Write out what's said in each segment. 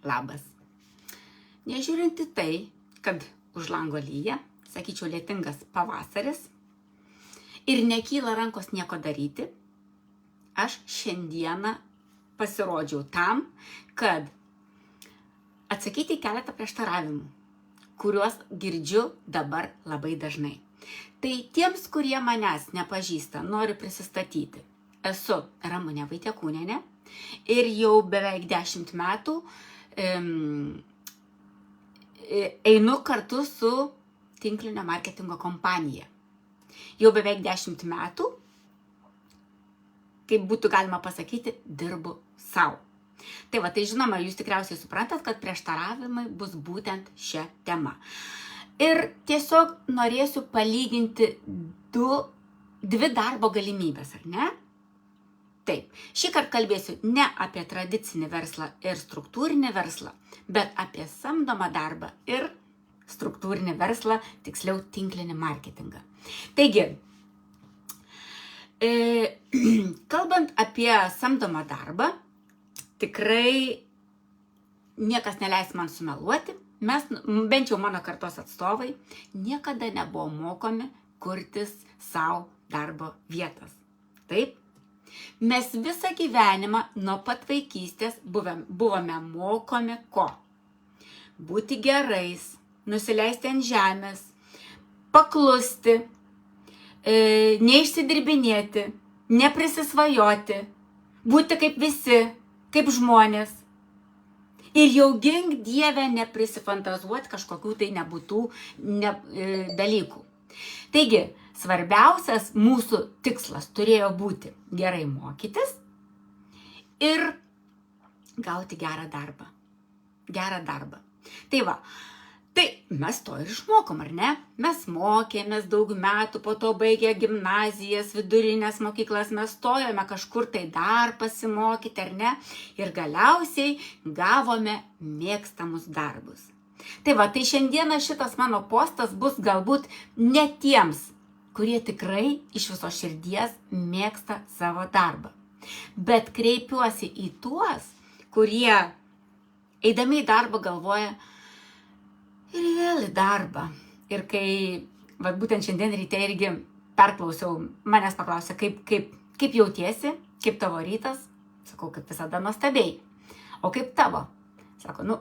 Labas. Nežiūrint į tai, kad už lango lyja, sakyčiau, lietingas pavasaris ir nekyla rankos nieko daryti, aš šiandieną pasirodžiau tam, kad atsakyti keletą prieštaravimų, kuriuos girdžiu dabar labai dažnai. Tai tiems, kurie manęs nepažįsta, noriu prisistatyti. Esu Ramunė Vaitiekūnienė ir jau beveik 10 metų einu kartu su tinklinio marketingo kompanija. Jau beveik 10 metų, kaip būtų galima pasakyti, dirbu savo. Tai va, tai žinoma, jūs tikriausiai suprantat, kad prieštaravimai bus būtent šią temą. Ir tiesiog norėsiu palyginti dvi darbo galimybės, ar ne? Taip, šį kartą kalbėsiu ne apie tradicinį verslą ir struktūrinį verslą, bet apie samdomą darbą ir struktūrinį verslą, tiksliau tinklinį marketingą. Taigi, kalbant apie samdomą darbą, tikrai niekas neleis man sumeluoti. Mes, bent jau mano kartos atstovai, niekada nebuvo mokomi kurtis savo darbo vietas. Taip? Mes visą gyvenimą nuo pat vaikystės buvome mokomi ko? Būti gerais, nusileisti ant žemės, paklusti, neišsidirbinėti, neprisisvajoti, būti kaip visi, kaip žmonės. Ir jau gink Dieve neprisifantazuoti kažkokių tai nebūtų dalykų. Taigi, svarbiausias mūsų tikslas turėjo būti gerai mokytis ir gauti gerą darbą. Tai va, tai mes to ir išmokom, ar ne? Mes mokėmės daug metų, po to baigė gimnazijas, vidurinės mokyklas, mes stojome kažkur tai dar pasimokyti, ar ne? Ir galiausiai gavome mėgstamus darbus. Tai va, tai šiandieną šitas mano postas bus galbūt ne tiems, kurie tikrai iš viso širdies mėgsta savo darbą. Bet kreipiuosi į tuos, kurie eidami į darbą galvoja, ir vėl į darbą. Ir kai, va, būtent šiandien ryte irgi perklausiau, manęs paklausė, kaip jautiesi, kaip tavo rytas, sakau, kaip visada nuostabiai. O kaip tavo? Sako,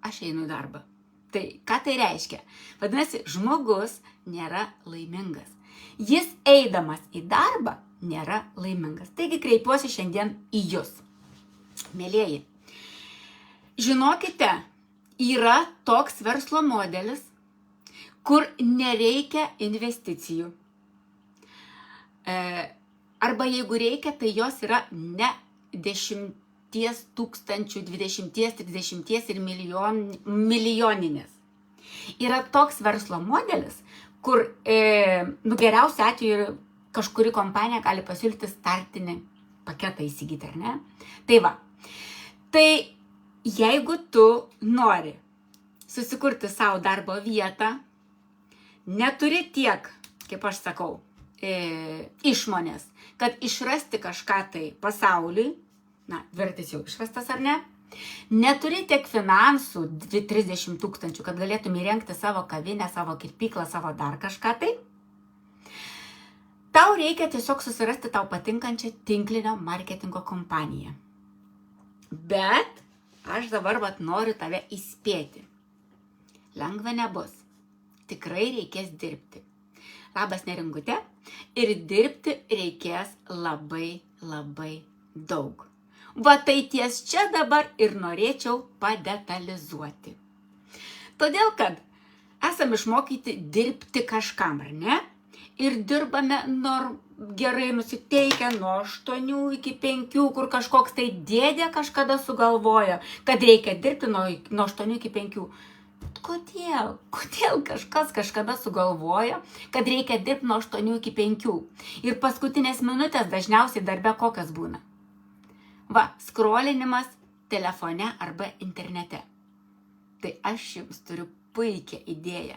aš einu į darbą. Tai ką tai reiškia? Vadinasi, žmogus nėra laimingas. Jis eidamas į darbą nėra laimingas. Taigi kreipiuosi šiandien į jūs. Mielieji, žinokite, yra toks verslo modelis, kur nereikia investicijų. Arba jeigu reikia, tai jos yra ne 10 tūkstančių, 20, 30 ir milijoninės. Yra toks verslo modelis, kur geriausiu atveju kažkuri kompanija gali pasiūlyti startinį paketą įsigyti, ar ne? Tai va, tai jeigu tu nori susikurti savo darbo vietą, neturi tiek, kaip aš sakau, išmonės, kad išrasti kažką tai pasauliui, dviratis jau išrastas ar ne, neturi tiek finansų, 20-30 tūkstančių, kad galėtum įrengti savo kavinę, savo kirpyklą, savo dar kažką tai, tau reikia tiesiog susirasti tau patinkančią tinklinio marketingo kompaniją. Bet aš dabar noriu tave įspėti. Lengva nebus. Tikrai reikės dirbti. Labas Neringute. Ir dirbti reikės labai daug. Va tai ties čia dabar ir norėčiau padetalizuoti. Todėl, kad esam išmokyti dirbti kažkam, ar ne? Ir dirbame gerai nusiteikę nuo 8 iki 5, kur kažkoks tai dėdė kažkada sugalvojo, kad reikia dirbti nuo 8 iki 5. Kodėl? Kodėl kažkas kažkada sugalvojo, kad reikia dirbti nuo 8 iki 5? Ir paskutinės minutės dažniausiai darbe kokios būna? Va, skrolinimas telefone arba internete. Tai aš jums turiu puikią idėją.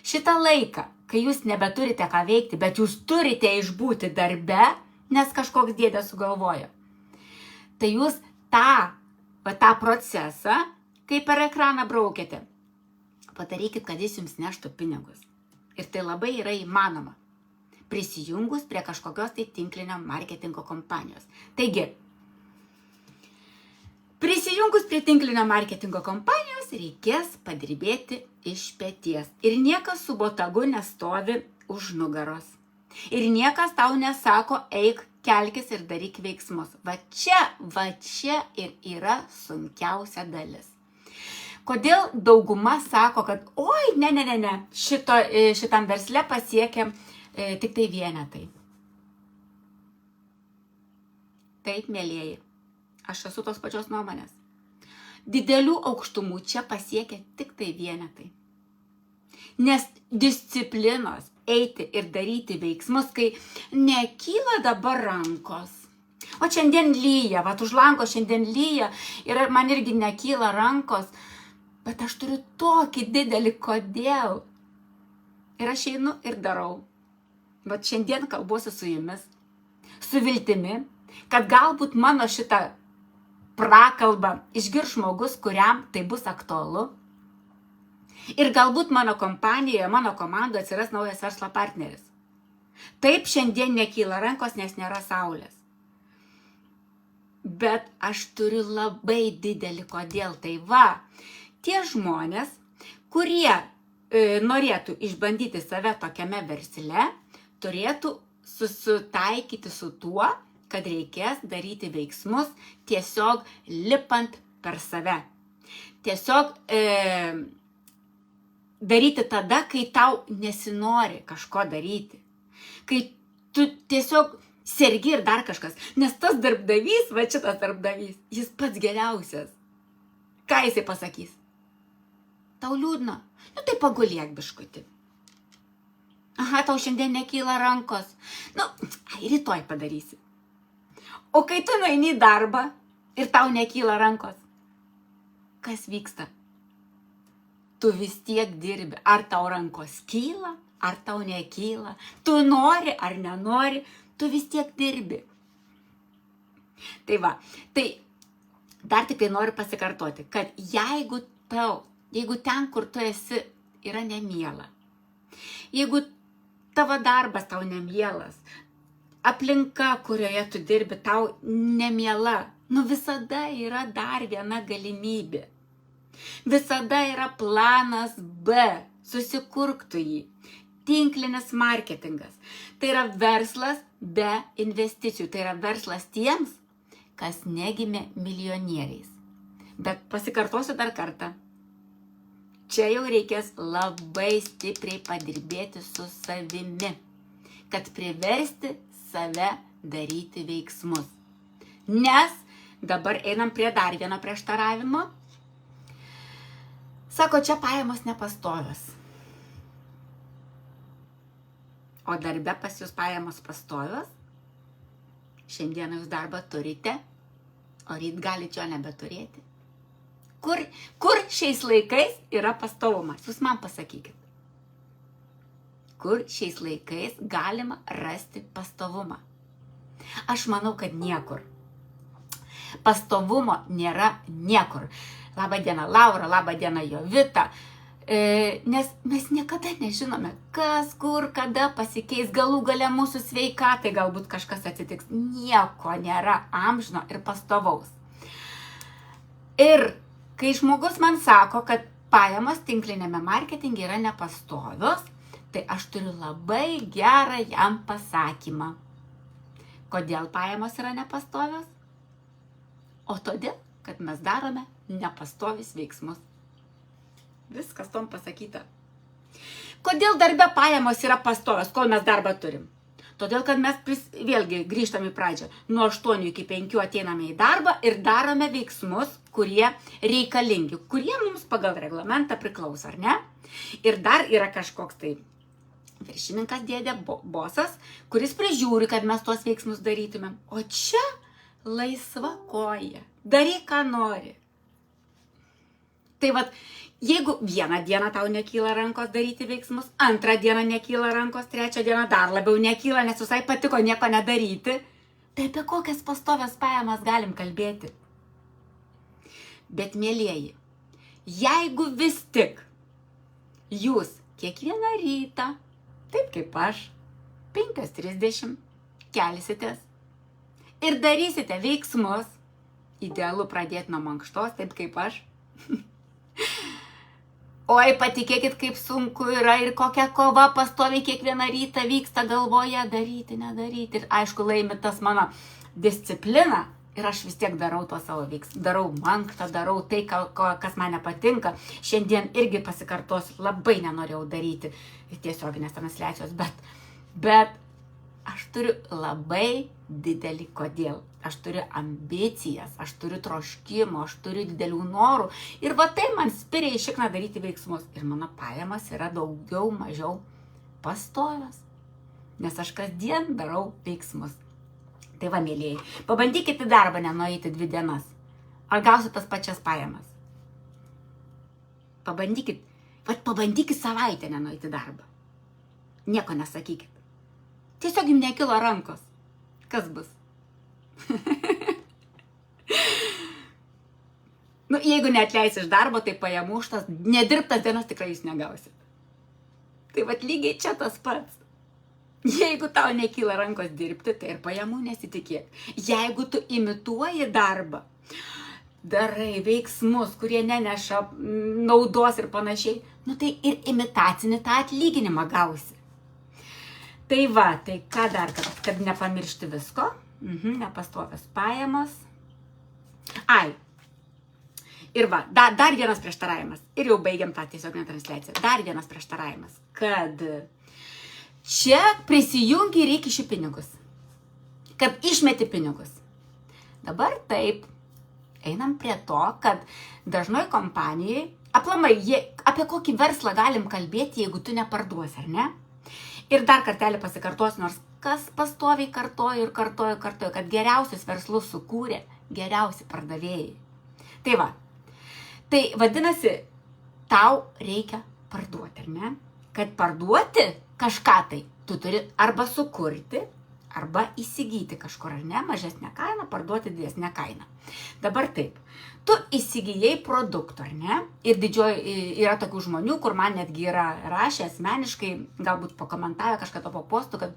Šitą laiką, kai jūs nebeturite ką veikti, bet jūs turite išbūti darbe, nes kažkoks dėdė sugalvojo. Tai jūs tą procesą, kai per ekraną braukėte, padarykit, kad jis jums neštų pinigus. Ir tai labai yra įmanoma, prisijungus prie kažkokios tai tinklinio marketingo kompanijos. Taigi, prisijungus prie tinklinio marketingo kompanijos reikės padirbėti iš peties. Ir niekas su botagu nestovi už nugaros. Ir niekas tau nesako, eik, kelkis ir daryk veiksmus. Va čia ir yra sunkiausia dalis. Kodėl dauguma sako, kad oi, ne, šitam versle pasiekia tik tai vienetai. Taip, mėlieji, aš esu tos pačios nuomonės. Didelių aukštumų čia pasiekia tik tai vienetai. Nes disciplinos eiti ir daryti veiksmus, kai nekyla dabar rankos. O šiandien lyja, už lango šiandien lyja ir man irgi nekyla rankos, bet aš turiu tokį didelį kodėl. Ir aš einu ir darau. Bet šiandien kalbuosiu su jumis, su viltimi, kad galbūt mano šitą prakalbą išgirs žmogus, kuriam tai bus aktualu. Ir galbūt mano kompanijoje, mano komandoje atsiras naujas verslo partneris. Taip, šiandien nekyla rankos, nes nėra saulės. Bet aš turiu labai didelį kodėl. Tai tie žmonės, kurie norėtų išbandyti save tokiame versle, turėtų susitaikyti su tuo, kad reikės daryti veiksmus tiesiog lipant per save. Tiesiog daryti tada, kai tau nesinori kažko daryti. Kai tu tiesiog sergi ir dar kažkas. Nes tas darbdavys, šitas darbdavys, jis pats geriausias. Ką jisai pasakys? Tau liūdna? Tai pagulėk biškutį. Aha, tau šiandien nekyla rankos. Rytoj padarysi. O kai tu nueini į darbą ir tau nekyla rankos, kas vyksta? Tu vis tiek dirbi. Ar tau rankos kyla, ar tau nekyla. Tu nori ar nenori, tu vis tiek dirbi. Tai dar tik tai noriu pasikartoti, kad jeigu ten, kur tu esi, yra nemiela, jeigu tavo darbas tau nemielas, aplinka, kurioje tu dirbi, tau nemiela, visada yra dar viena galimybė. Visada yra planas B, susikurk tu jį. Tinklinis marketingas. Tai yra verslas be investicijų. Tai yra verslas tiems, kas negimė milijonieriais. Bet pasikartosiu dar kartą. Čia jau reikės labai stipriai padirbėti su savimi, kad priversti save daryti veiksmus. Nes dabar einam prie dar vieno prieštaravimo. Sako, čia pajamos nepastovios. O darbe pas jūs pajamos pastovios. Šiandieną jūs darbą turite, o ryt galite jo nebeturėti. Kur šiais laikais yra pastovumas? Jūs man pasakykit. Kur šiais laikais galima rasti pastovumą? Aš manau, kad niekur. Pastovumo nėra niekur. Labą dieną Laura, labą dieną Jovita. Nes mes niekada nežinome, kas, kur, kada pasikeis, galų gale mūsų sveikatai, galbūt kažkas atsitiks. Nieko nėra amžino ir pastovaus. Ir kai žmogus man sako, kad pajamos tinklinėme marketinge yra nepastovios, tai aš turiu labai gerą jam pasakymą. Kodėl pajamos yra nepastovios? O todėl, kad mes darome nepastovius veiksmus. Viskas tom pasakyta. Kodėl darbe pajamos yra pastovios, kol mes darbą turim? Todėl, kad mes vėlgi grįžtame į pradžią. Nuo 8 iki 5 ateiname į darbą ir darome veiksmus, kurie reikalingi, kurie mums pagal reglamentą priklauso, ar ne? Ir dar yra kažkoks tai viršininkas dėdė, bosas, kuris prižiūri, kad mes tuos veiksmus darytumėm. O čia laisva koja. Daryk, ką nori. Tai jeigu vieną dieną tau nekyla rankos daryti veiksmus, antrą dieną nekyla rankos, trečią dieną dar labiau nekyla, nes visai patiko nieko nedaryti, Tai apie kokias pastovias pajamas galim kalbėti? Bet, mielieji, jeigu vis tik jūs kiekvieną rytą, taip kaip aš, 5:30 kelsitės ir darysite veiksmus, idealu pradėti nuo mankštos, taip kaip aš. Oi, patikėkit, kaip sunku yra ir kokia kova pastoviai kiekvieną rytą vyksta galvoje, daryti, nedaryti. Ir aišku, laimi tas mano disciplina ir aš vis tiek darau to savo veiksmą. Darau mankštą, darau tai, kas man nepatinka. Šiandien irgi pasikartosiu, labai nenorėjau daryti tiesioginės transliacijos, bet aš turiu labai didelį kodėl. Aš turiu ambicijas, aš turiu troškimo, aš turiu didelių norų. Ir va tai man spiria į šikną daryti veiksmus. Ir mano pajamas yra daugiau, mažiau pastovios. Nes aš kasdien darau veiksmus. Tai va, mėlėjai, pabandykite darbą nenueiti 2 dienas. Ar gausit tas pačias pajamas? Pabandykit savaitę nenueiti darbą. Nieko nesakykit. Tiesiog jums nekilo rankos. Kas bus? Jeigu neatleis iš darbo, tai pajamų už tas nedirbtas dienas tikrai jūs negausit. Tai vat lygiai čia tas pats. Jeigu tau nekyla rankos dirbti, tai ir pajamų nesitikėk. Jeigu tu imituoji darbą, darai veiksmus, kurie neneša naudos ir panašiai, tai ir imitacinį tą atlyginimą gausi. Tai va, tai ką dar, kad nepamiršti visko, nepastovios pajamos. Ir va, dar vienas prieštaravimas. Ir jau baigiam tą tiesioginę transliaciją. Dar vienas prieštaravimas, kad čia prisijungi ir įkiši pinigus. Kad išmeti pinigus. Dabar taip, einam prie to, kad dažnoj kompanijai, aplamai, apie kokį verslą galim kalbėti, jeigu tu neparduosi, ar ne? Ir dar kartelį pasikartosiu, nors kas pastoviai kartoju, kad geriausius verslus sukūrė geriausi pardavėjai. Tai va, tai vadinasi, tau reikia parduoti, ar ne? Kad parduoti kažką tai, tu turi arba sukurti, arba įsigyti kažkur, ar ne? Mažesnę kainą, parduoti didesnę kainą. Dabar taip, tu įsigijai produktą, ar ne? Ir yra tokių žmonių, kur man netgi yra rašę asmeniškai, galbūt pakomentavę kažką to po postų, kad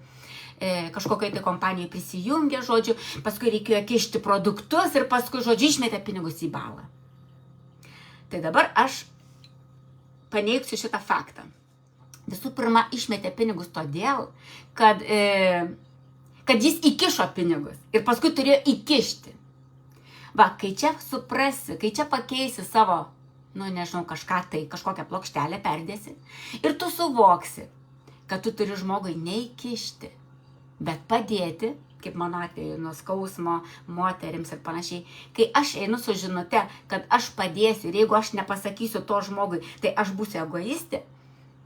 kažkokiai tai kompanijai prisijungė, žodžiu, paskui reikėjo kišti produktus ir paskui, žodžiu, išmetė pinigus į balą. Tai dabar aš paneigsiu šitą faktą. Visų pirma, išmetė pinigus todėl, kad jis įkišo pinigus ir paskui turėjo įkišti. Va, kai čia suprasi, kai čia pakeisi savo, nežinau, kažką tai, kažkokią plokštelę perdėsi ir tu suvoksi, kad tu turi žmogui neįkišti, bet padėti, kaip mano atveju, nuo skausmo moterims ir panašiai. Kai aš einu su žinute, kad aš padėsiu ir jeigu aš nepasakysiu to žmogui, tai aš būsiu egoistė,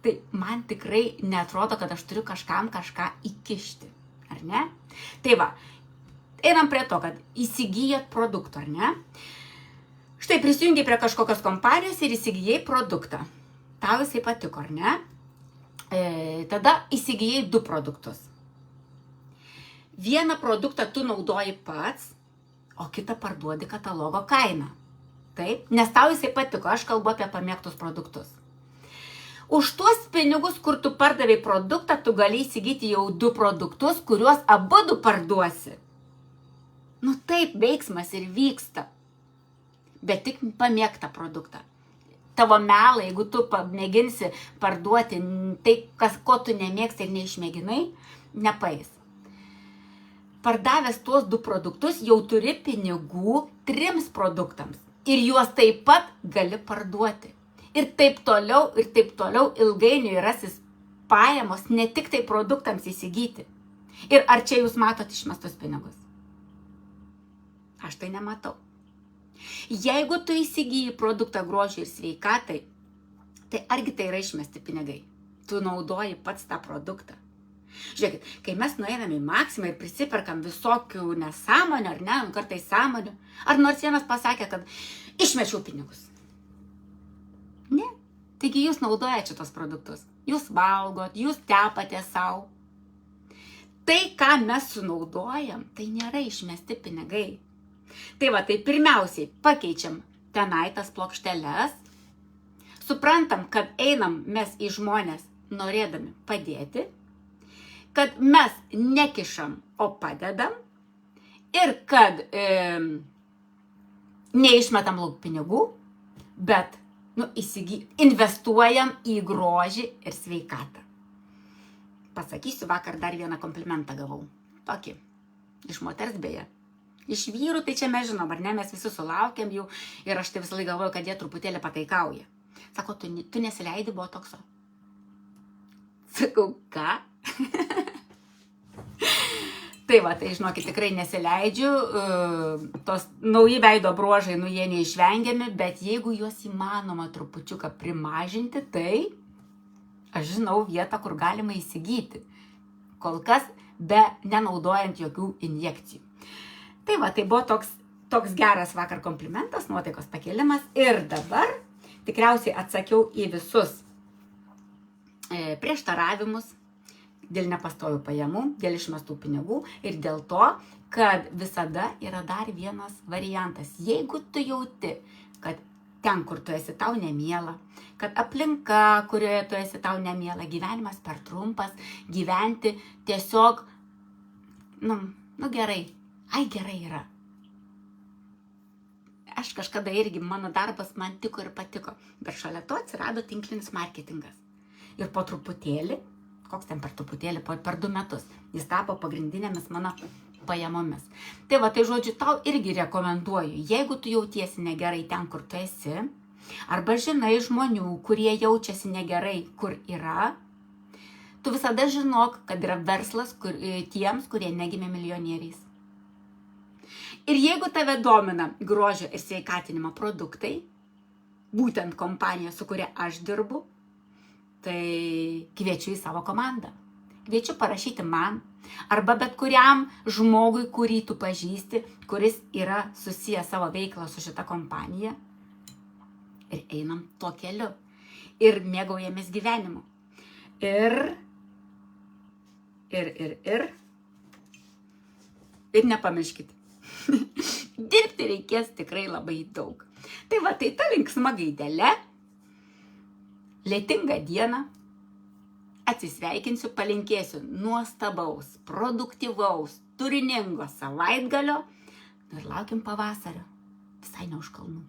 tai man tikrai neatrodo, kad aš turiu kažkam kažką įkišti, ar ne? Tai va, einam prie to, kad įsigijat produktą, ar ne? Štai prisijungiai prie kažkokios kompanijos ir įsigijai produktą. Tau jisai patiko, ar ne? Tada įsigijai 2 produktus. Vieną produktą tu naudoji pats, o kitą parduodi katalogo kainą. Taip? Nes tau jisai patiko, aš kalbu apie pamėgtus produktus. Už tuos pinigus, kur tu pardavai produktą, tu gali įsigyti jau 2 produktus, kuriuos abudu parduosi. Taip, veiksmas ir vyksta. Bet tik pamėgtą produktą. Tavo melą, jeigu tu mėginsi parduoti tai, ko tu nemėgsti ir neišmėginai, nepaeis. Pardavęs tuos 2 produktus, jau turi pinigų 3 produktams. Ir juos taip pat gali parduoti. Ir taip toliau, ilgainiui rasis pajamos ne tik tai produktams įsigyti. Ir ar čia jūs matot išmestus pinigus? Aš tai nematau. Jeigu tu įsigyji produktą grožiui ir sveikatai, tai argi tai yra išmesti pinigai? Tu naudoji pats tą produktą. Žiūrėkit, kai mes nueiname į Maksimą ir prisiperkam visokių nesąmonių, ar ne, kartais sąmonių, ar nors vienas pasakė, kad išmečiau pinigus. Ne. Taigi jūs naudojate šitos produktus. Jūs valgot, jūs tepate savo. tai, ką mes sunaudojam, tai nėra išmesti pinigai. Tai va, tai pirmiausiai pakeičiam tenai tas plokšteles, suprantam, kad einam mes į žmonės norėdami padėti, kad mes nekišam, o padedam ir kad neišmetam lauk pinigų, bet investuojam į grožį ir sveikatą. Pasakysiu, vakar dar vieną komplimentą gavau. Tokį. Iš moters beje. Iš vyrų, tai čia mes žinom, ar ne, mes visi sulaukiam jų ir aš tai visą laiką galvoju, kad jie truputėlį pataikauja. Sako, tu nesileidi botokso. Sakau, ką? Tai va, tai žinokit, tikrai nesileidžiu, tos nauji veido bruožai, jie neišvengiami, bet jeigu juos įmanoma trupučiuką primažinti, tai aš žinau vietą, kur galima įsigyti, kol kas be nenaudojant jokių injekcijų. Tai va, tai buvo toks geras vakar komplimentas, nuotaikos pakėlimas ir dabar tikriausiai atsakiau į visus prieštaravimus dėl nepastovių pajamų, dėl išmestų pinigų ir dėl to, kad visada yra dar vienas variantas. Jeigu tu jauti, kad ten, kur tu esi, tau nemiela, kad aplinka, kurioje tu esi, tau nemiela, gyvenimas per trumpas, gyventi tiesiog, gerai, gerai yra. Aš kažkada irgi, mano darbas man tiko ir patiko, bet šalia to atsirado tinklinis marketingas. Ir po truputėlį, koks ten per truputėlį, per 2 metus, jis tapo pagrindinėmis mano pajamomis. Tai va, tai žodžiu, tau irgi rekomenduoju, jeigu tu jautiesi negerai ten, kur tu esi, arba žinai žmonių, kurie jaučiasi negerai, kur yra, tu visada žinok, kad yra verslas tiems, kurie negimė milijonieriais. Ir jeigu tave domina grožio ir sveikatinimo produktai, būtent kompanija, su kuria aš dirbu, tai kviečiu į savo komandą. Kviečiu parašyti man arba bet kuriam žmogui, kurį tu pažįsti, kuris yra susijęs savo veiklą su šita kompanija. Ir einam tuo keliu. Ir mėgaujamės gyvenimu. Ir nepamirškite. Dirbti reikės tikrai labai daug. Tai va, tai ta linksma gaidelė. Lietingą dieną, atsisveikinsiu, palinkėsiu nuostabaus, produktyvaus, turiningo savaitgalio ir laukim pavasario, visai ne už kalnų.